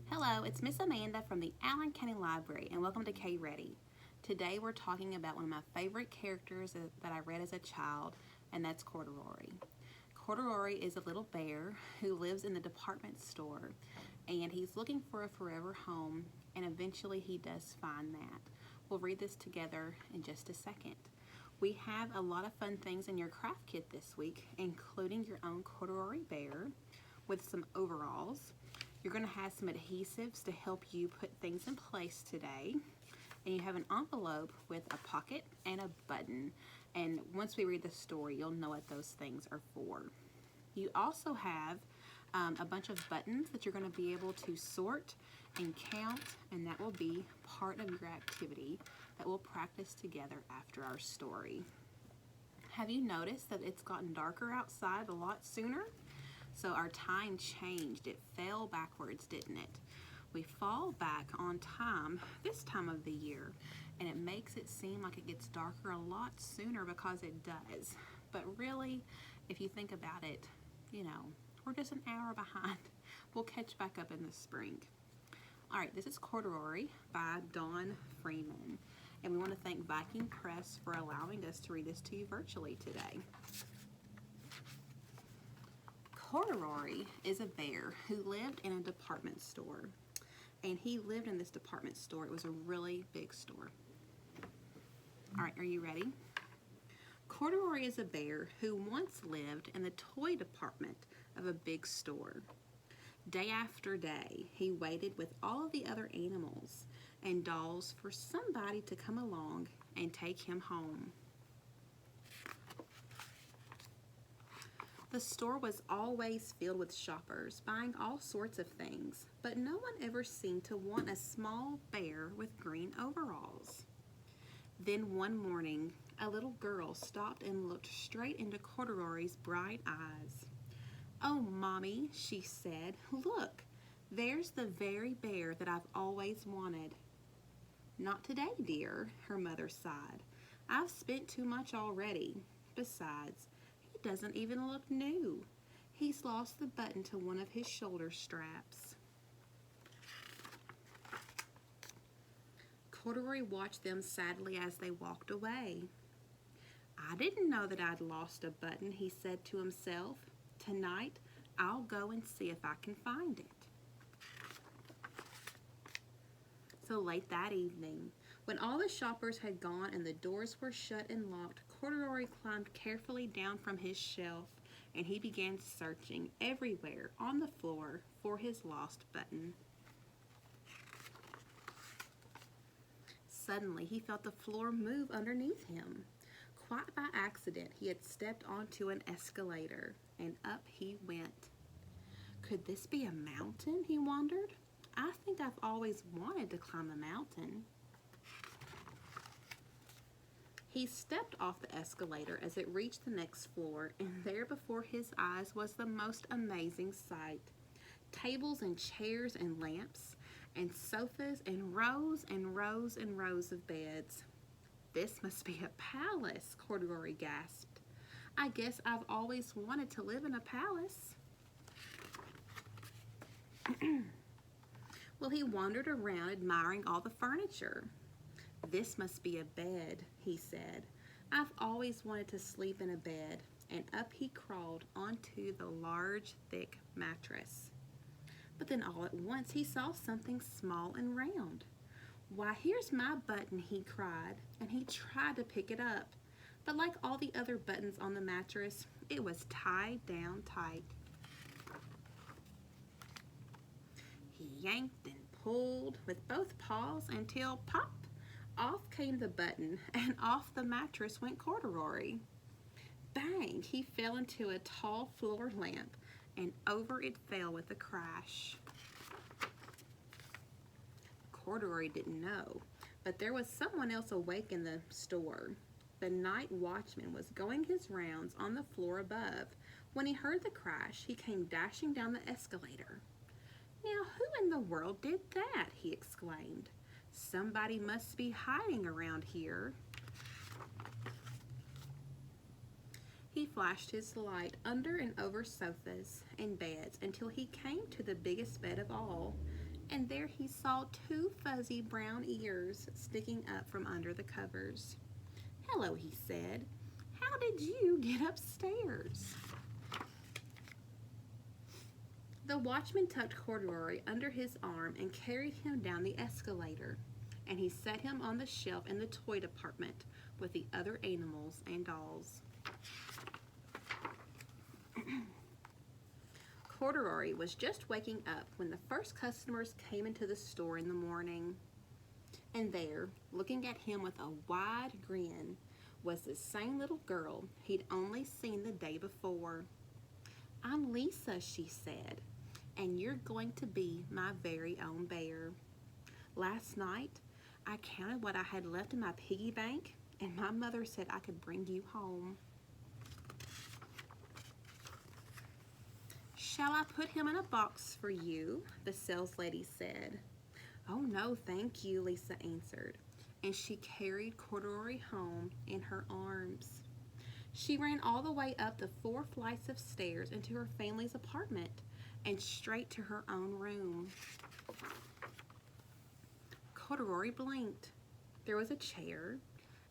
Hello, it's Miss Amanda from the Allen County Library, and welcome to K Ready. Today we're talking about one of my favorite characters that I read as a child, and that's Corduroy. Corduroy is a little bear who lives in the department store, and he's looking for a forever home, and eventually he does find that. We'll read this together in just a second. We have a lot of fun things in your craft kit this week, including your own corduroy bear with some overalls. You're going to have some adhesives to help you put things in place today. And you have an envelope with a pocket and a button. And once we read the story, you'll know what those things are for. You also have a bunch of buttons that you're going to be able to sort and count, and that will be part of your activity that we'll practice together after our story. Have you noticed that it's gotten darker outside a lot sooner? So our time changed. It fell backwards, didn't it? We fall back on time this time of the year, and it makes it seem like it gets darker a lot sooner because it does. But really, if you think about it, we're just an hour behind. We'll catch back up in the spring. All right, this is Corduroy by Dawn Freeman. And we want to thank Viking Press for allowing us to read this to you virtually today. Corduroy is a bear who lived in a department store. And he lived in this department store. It was a really big store. All right, are you ready? Corduroy is a bear who once lived in the toy department of a big store. Day after day, he waited with all of the other animals and dolls for somebody to come along and take him home. The store was always filled with shoppers buying all sorts of things, but no one ever seemed to want a small bear with green overalls. Then one morning, a little girl stopped and looked straight into Corduroy's bright eyes. "Oh, Mommy," she said, "look, there's the very bear that I've always wanted." "Not today, dear," her mother sighed. "I've spent too much already. Besides, he doesn't even look new. He's lost the button to one of his shoulder straps." Corduroy watched them sadly as they walked away. "I didn't know that I'd lost a button," he said to himself. "Tonight, I'll go and see if I can find it." So late that evening, when all the shoppers had gone and the doors were shut and locked, Corduroy climbed carefully down from his shelf and he began searching everywhere on the floor for his lost button. Suddenly, he felt the floor move underneath him. Quite by accident, he had stepped onto an escalator, and up he went. Could this be a mountain, he wondered? I think I've always wanted to climb a mountain. He stepped off the escalator as it reached the next floor, and there before his eyes was the most amazing sight. Tables and chairs and lamps and sofas and rows and rows and rows of beds. "This must be a palace," Corduroy gasped. "I guess I've always wanted to live in a palace." Well, he wandered around admiring all the furniture. "This must be a bed," he said. "I've always wanted to sleep in a bed." And up he crawled onto the large, thick mattress. But then all at once he saw something small and round. "Why, here's my button," he cried, and he tried to pick it up. But like all the other buttons on the mattress, it was tied down tight. He yanked and pulled with both paws until, pop, off came the button, and off the mattress went Corduroy. Bang! He fell into a tall floor lamp, and over it fell with a crash. Corduroy didn't know, but there was someone else awake in the store. The night watchman was going his rounds on the floor above. When he heard the crash, he came dashing down the escalator. "Now, who in the world did that?" he exclaimed. "Somebody must be hiding around here." He flashed his light under and over sofas and beds until he came to the biggest bed of all, and there he saw two fuzzy brown ears sticking up from under the covers. "Hello," he said. "How did you get upstairs?" The watchman tucked Corduroy under his arm and carried him down the escalator, and he set him on the shelf in the toy department with the other animals and dolls. Corduroy was just waking up when the first customers came into the store in the morning. And there, looking at him with a wide grin, was the same little girl he'd only seen the day before. "I'm Lisa," she said, "and you're going to be my very own bear. Last night, I counted what I had left in my piggy bank, and my mother said I could bring you home." "Shall I put him in a box for you?" the sales lady said. "Oh, no, thank you," Lisa answered, and she carried Corduroy home in her arms. She ran all the way up the 4 flights of stairs into her family's apartment and straight to her own room. Corduroy blinked. There was a chair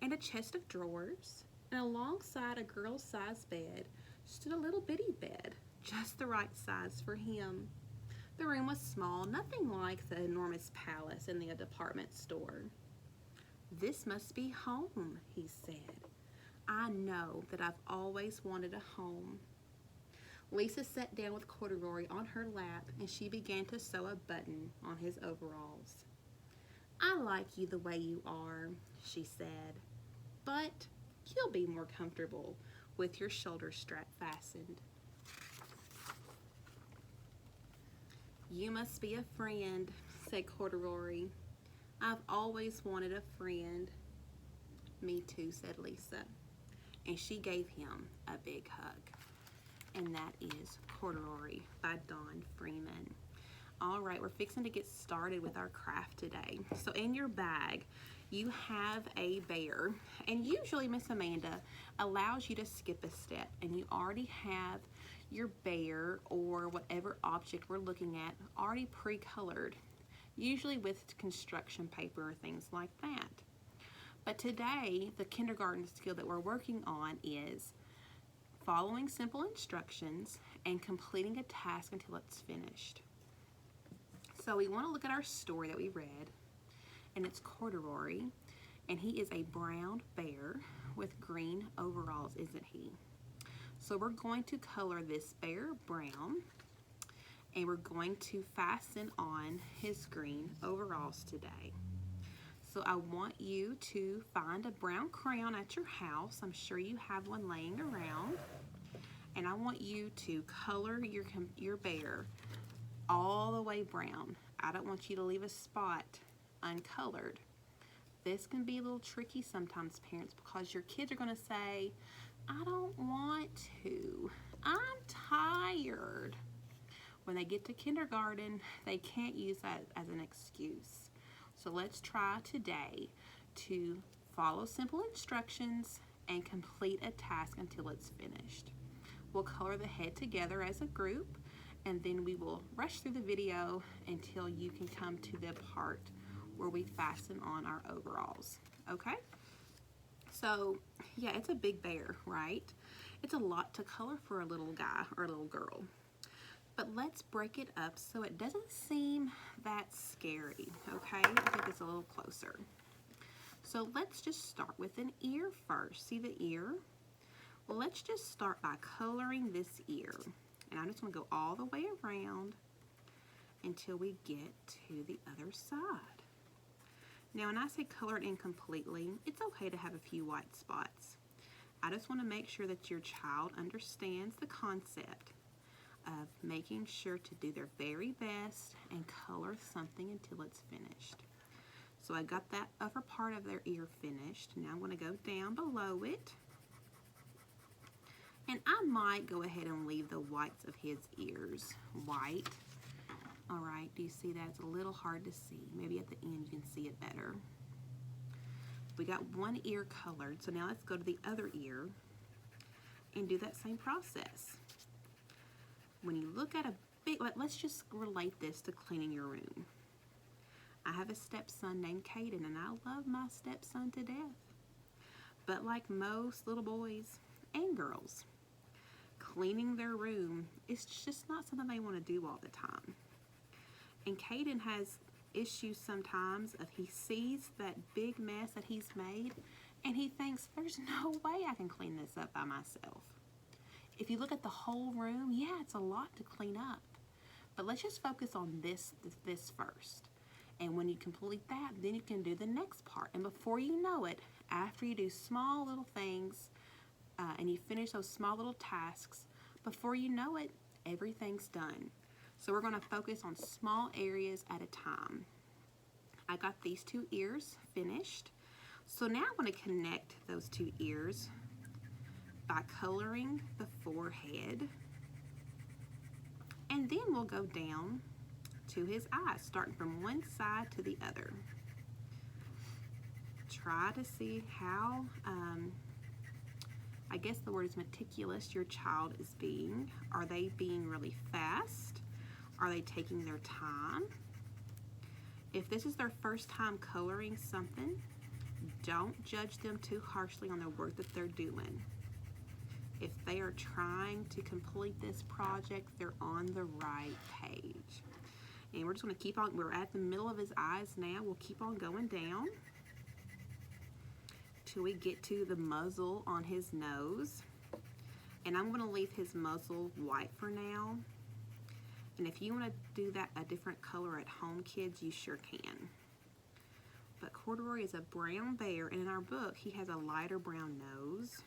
and a chest of drawers, and alongside a girl-sized bed stood a little bitty bed, just the right size for him. The room was small, nothing like the enormous palace in the department store. "This must be home," he said. "I know that I've always wanted a home." Lisa sat down with Corduroy on her lap, and she began to sew a button on his overalls. "I like you the way you are," she said, "but you'll be more comfortable with your shoulder strap fastened." "You must be a friend," said Corduroy. "I've always wanted a friend." "Me too," said Lisa, and she gave him a big hug. And that is Corduroy by Don Freeman. All right, we're fixing to get started with our craft today. So in your bag, you have a bear, and usually Miss Amanda allows you to skip a step, and you already have your bear or whatever object we're looking at already pre-colored, usually with construction paper or things like that. But today, the kindergarten skill that we're working on is following simple instructions and completing a task until it's finished. So we want to look at our story that we read, and it's Corduroy, and he is a brown bear with green overalls, isn't he? So we're going to color this bear brown, and we're going to fasten on his green overalls today. So I want you to find a brown crayon at your house. I'm sure you have one laying around. And I want you to color your bear all the way brown. I don't want you to leave a spot uncolored. This can be a little tricky sometimes, parents, because your kids are going to say, "I don't want to. I'm tired." When they get to kindergarten, they can't use that as an excuse. So let's try today to follow simple instructions and complete a task until it's finished. We'll color the head together as a group, and then we will rush through the video until you can come to the part where we fasten on our overalls. Okay? So, yeah, it's a big bear, right? It's a lot to color for a little guy or a little girl. But let's break it up so it doesn't seem that scary, okay? I think it's a little closer. So let's just start with an ear first. See the ear? Well, let's just start by coloring this ear. And I'm just going to go all the way around until we get to the other side. Now, when I say color it in completely, it's okay to have a few white spots. I just want to make sure that your child understands the concept of making sure to do their very best and color something until it's finished. So I got that upper part of their ear finished. Now I'm going to go down below it. And I might go ahead and leave the whites of his ears white. All right, do you see that? It's a little hard to see. Maybe at the end you can see it better. We got one ear colored, so now let's go to the other ear and do that same process. When you look at a big, let's just relate this to cleaning your room. I have a stepson named Caden, and I love my stepson to death. But like most little boys and girls, cleaning their room is just not something they want to do all the time. And Caden has issues sometimes of he sees that big mess that he's made and he thinks there's no way I can clean this up by myself. If you look at the whole room, yeah, it's a lot to clean up. But let's just focus on this first. And when you complete that, then you can do the next part. And before you know it, after you do small little things and you finish those small little tasks, before you know it, everything's done. So we're going to focus on small areas at a time. I got these 2 ears finished. So now I'm going to connect those 2 ears by coloring the forehead. And then we'll go down to his eyes, starting from one side to the other. Try to see how, I guess the word is meticulous, your child is being. Are they being really fast? Are they taking their time? If this is their first time coloring something, don't judge them too harshly on the work that they're doing. If they are trying to complete this project, they're on the right page. And we're just going to keep on, we're at the middle of his eyes now. We'll keep on going down till we get to the muzzle on his nose. And I'm going to leave his muzzle white for now. And if you want to do that a different color at home, kids, you sure can. But Corduroy is a brown bear, and in our book, he has a lighter brown nose.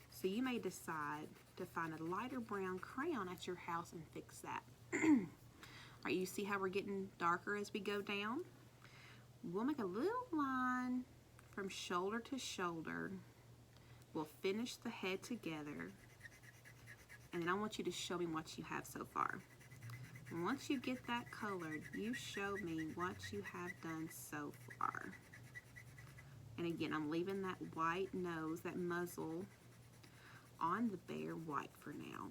So you may decide to find a lighter brown crayon at your house and fix that. All right, you see how we're getting darker as we go down? We'll make a little line from shoulder to shoulder. We'll finish the head together. And then I want you to show me what you have so far. And once you get that colored, you show me what you have done so far. And again, I'm leaving that white nose, that muzzle on the bear white for now.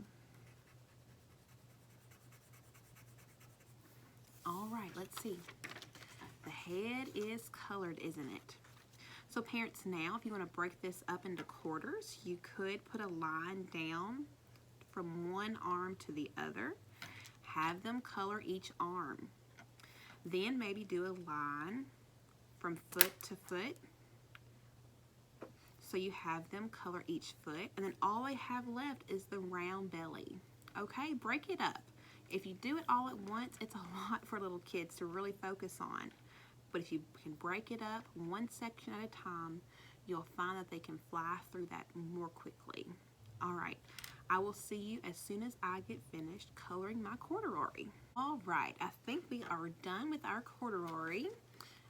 All right, let's see. The head is colored, isn't it? So parents, now if you want to break this up into quarters, you could put a line down from one arm to the other. Have them color each arm. Then maybe do a line from foot to foot. So you have them color each foot, and then all they have left is the round belly. Okay, break it up. If you do it all at once, it's a lot for little kids to really focus on. But if you can break it up one section at a time, you'll find that they can fly through that more quickly. All right, I will see you as soon as I get finished coloring my corduroy. All right, I think we are done with our corduroy,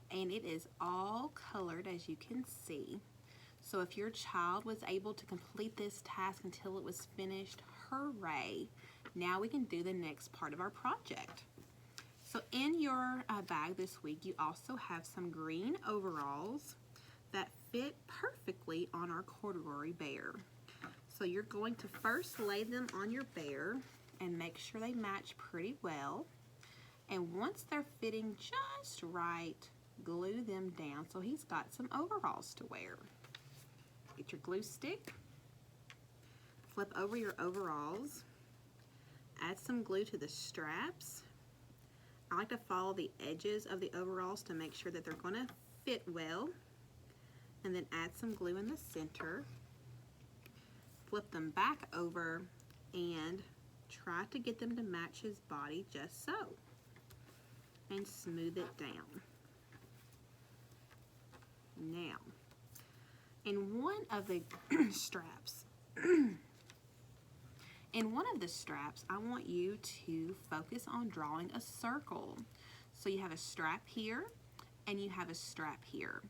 and it is all colored, as you can see. So if your child was able to complete this task until it was finished, hooray! Now we can do the next part of our project. So in your bag this week, you also have some green overalls that fit perfectly on our corduroy bear. So you're going to first lay them on your bear and make sure they match pretty well. And once they're fitting just right, glue them down so he's got some overalls to wear. Get your glue stick, flip over your overalls, add some glue to the straps. I like to follow the edges of the overalls to make sure that they're going to fit well, and then add some glue in the center. Flip them back over and try to get them to match his body just so, and smooth it down. Now, in one of the straps, I want you to focus on drawing a circle. So you have a strap here and you have a strap here.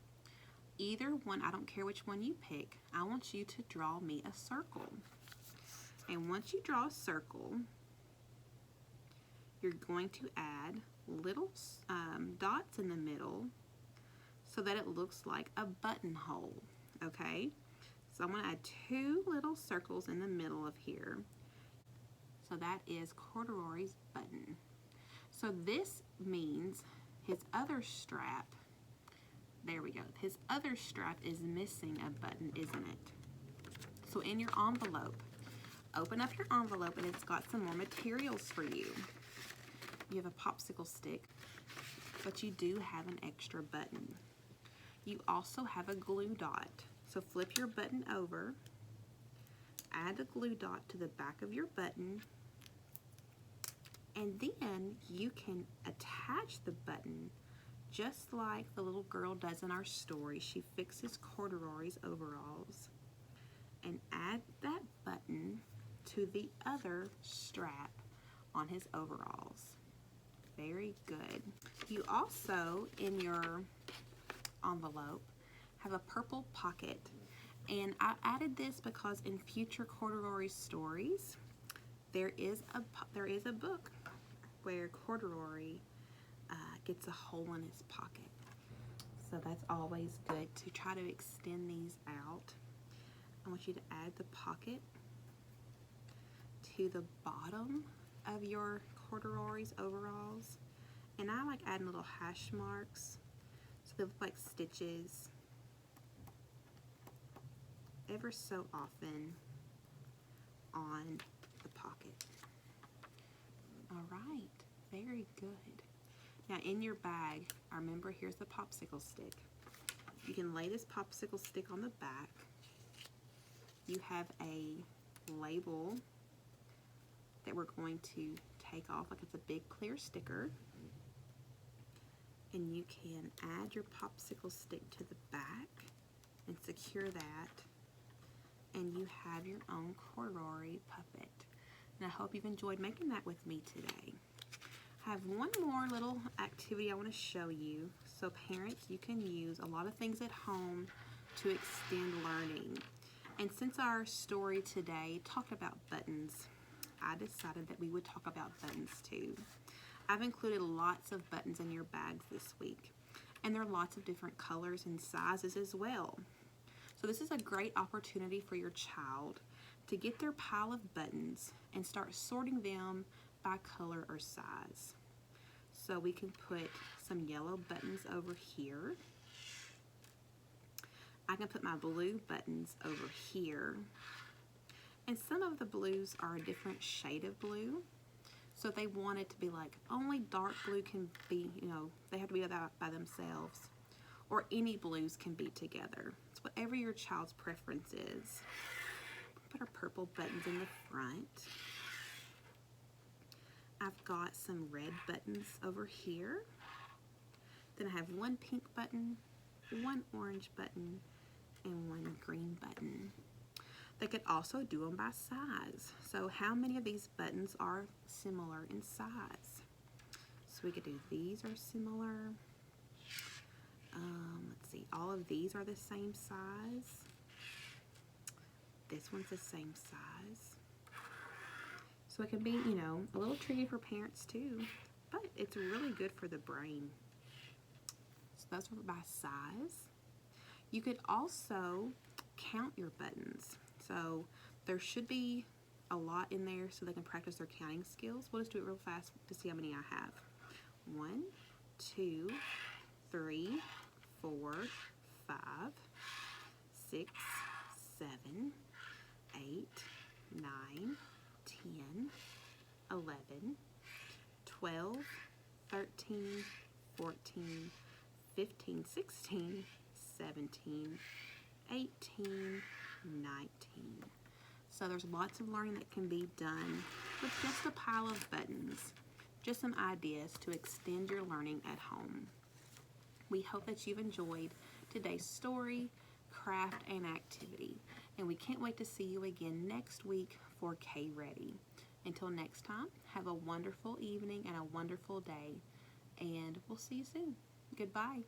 Either one, I don't care which one you pick, I want you to draw me a circle. And once you draw a circle, you're going to add little dots in the middle so that it looks like a buttonhole, okay? So I'm going to add 2 little circles in the middle of here. So that is Corduroy's button. So this means his other strap, there we go, his other strap is missing a button, isn't it? So in your envelope, open up your envelope and it's got some more materials for you. You have a popsicle stick, but you do have an extra button. You also have a glue dot. So flip your button over, add a glue dot to the back of your button, and then you can attach the button just like the little girl does in our story. She fixes Corduroy's overalls, and add that button to the other strap on his overalls. Very good. You also, in your envelope, have a purple pocket, and I added this because in future Corduroy stories, there is a book where Corduroy gets a hole in his pocket. So that's always good to try to extend these out. I want you to add the pocket to the bottom of your Corduroy's overalls. And I like adding little hash marks so they look like stitches ever so often on the pocket. All right, very good. Now in your bag, remember, here's the popsicle stick. You can lay this popsicle stick on the back. You have a label that we're going to take off like it's a big clear sticker. And you can add your popsicle stick to the back and secure that. And you have your own Corduroy puppet. And I hope you've enjoyed making that with me today. I have one more little activity I want to show you. So parents, you can use a lot of things at home to extend learning. And since our story today talked about buttons, I decided that we would talk about buttons too. I've included lots of buttons in your bags this week, and there are lots of different colors and sizes as well. So this is a great opportunity for your child to get their pile of buttons and start sorting them by color or size. So we can put some yellow buttons over here. I can put my blue buttons over here. And some of the blues are a different shade of blue. So if they want it to be like only dark blue can be, they have to be by themselves. Or any blues can be together. It's whatever your child's preference is. Put our purple buttons in the front. I've got some red buttons over here. Then I have one pink button, one orange button, and one green button. They could also do them by size. So how many of these buttons are similar in size? So we could do these are similar. Let's see, all of these are the same size. This one's the same size. So it can be, a little tricky for parents too, but it's really good for the brain. So those are by size. You could also count your buttons. So there should be a lot in there so they can practice their counting skills. We'll just do it real fast to see how many I have. 1, 2, 3, 4, 5, 6, 7, 8, 9, 10, 11, 12, 13, 14, 15, 16, 17, 18, 19. So there's lots of learning that can be done with just a pile of buttons. Just some ideas to extend your learning at home. We hope that you've enjoyed today's story, craft, and activity. And we can't wait to see you again next week for K-Ready. Until next time, have a wonderful evening and a wonderful day. And we'll see you soon. Goodbye.